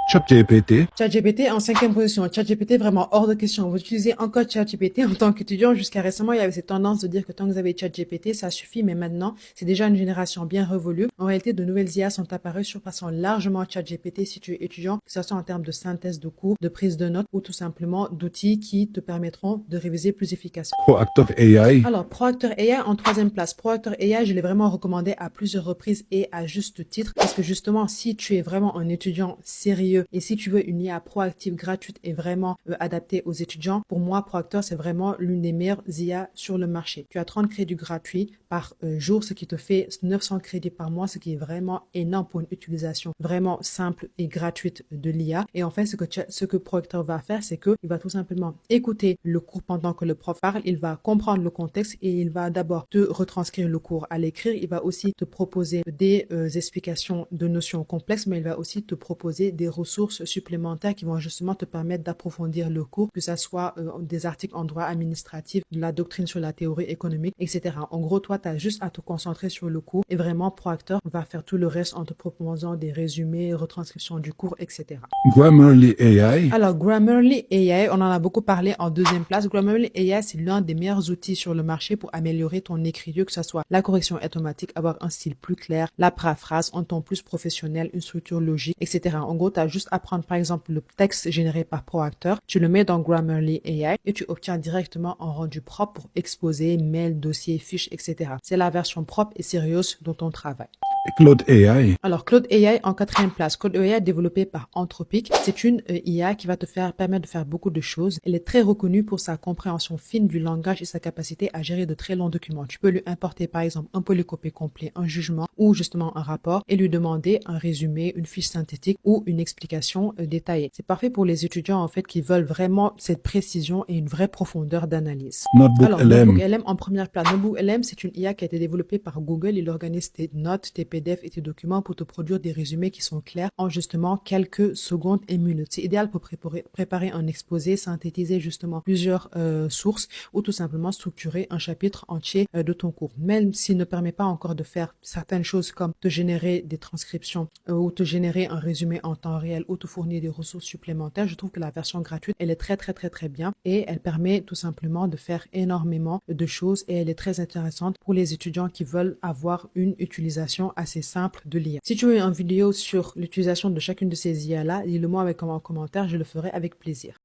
ChatGPT. ChatGPT en 5e position. ChatGPT vraiment hors de question. Vous utilisez encore ChatGPT en tant qu'étudiant. Jusqu'à récemment, il y avait cette tendance de dire que tant que vous avez ChatGPT, ça suffit. Mais maintenant, c'est déjà une génération bien révolue. En réalité, de nouvelles IA sont apparues surpassant largement ChatGPT si tu es étudiant, que ce soit en termes de synthèse de cours, de prise de notes ou tout simplement d'outils qui te permettront de réviser plus efficacement. Proactive AI. Alors, ProActor AI en 3e place. ProActor AI, je l'ai vraiment recommandé à plusieurs reprises et à juste titre parce que justement, si tu es vraiment un étudiant sérieux et si tu veux une IA proactive, gratuite et vraiment adaptée aux étudiants, pour moi, ProActor, c'est vraiment l'une des meilleures IA sur le marché. Tu as 30 crédits gratuits par jour, ce qui te fait 900 crédits par mois, ce qui est vraiment énorme pour une utilisation vraiment simple et gratuite de l'IA. Et en fait, ce que ProActor va faire, c'est qu'il va tout simplement écouter le cours pendant que le prof parle, il va comprendre le contexte et il va d'abord te retranscrire le cours à l'écrire. Il va aussi te proposer des explications de notions complexes, mais il va aussi te proposer des ressources supplémentaires qui vont justement te permettre d'approfondir le cours, que ce soit des articles en droit administratif, de la doctrine sur la théorie économique, etc. En gros, toi, tu as juste à te concentrer sur le cours et vraiment, ProActor va faire tout le reste en te proposant des résumés, retranscriptions du cours, etc. Grammarly AI. Alors, Grammarly AI, on en a beaucoup parlé en 2e place. Grammarly AI, c'est l'un des meilleurs outils sur le marché pour améliorer ton écriture, que ce soit la correction automatique, avoir un style plus clair, la paraphrase, un ton plus professionnel, une structure logique, etc. En gros, tu as juste à prendre, par exemple, le texte généré par ProActor, tu le mets dans Grammarly AI et tu obtiens directement un rendu propre pour exposer, mail, dossier, fiches, etc. C'est la version propre et sérieuse de ton travail. Claude AI. Alors, Claude AI en 4e place. Claude AI développé par Anthropic. C'est une IA qui va te permettre de faire beaucoup de choses. Elle est très reconnue pour sa compréhension fine du langage et sa capacité à gérer de très longs documents. Tu peux lui importer, par exemple, un polycopié complet, un jugement ou justement un rapport et lui demander un résumé, une fiche synthétique ou une explication détaillée. C'est parfait pour les étudiants, en fait, qui veulent vraiment cette précision et une vraie profondeur d'analyse. Notebook Alors, LM. Notebook LM en première place. Notebook LM, c'est une IA qui a été développée par Google. Il organise tes notes, tes PDF et tes documents pour te produire des résumés qui sont clairs en justement quelques secondes et minutes. C'est idéal pour préparer un exposé, synthétiser justement plusieurs sources ou tout simplement structurer un chapitre entier de ton cours. Même s'il ne permet pas encore de faire certaines choses comme te générer des transcriptions ou te générer un résumé en temps réel ou te fournir des ressources supplémentaires, je trouve que la version gratuite, elle est très bien et elle permet tout simplement de faire énormément de choses et elle est très intéressante pour les étudiants qui veulent avoir une utilisation assez simple de l'IA. Si tu veux une vidéo sur l'utilisation de chacune de ces IA-là, dis-le moi avec un commentaire, je le ferai avec plaisir.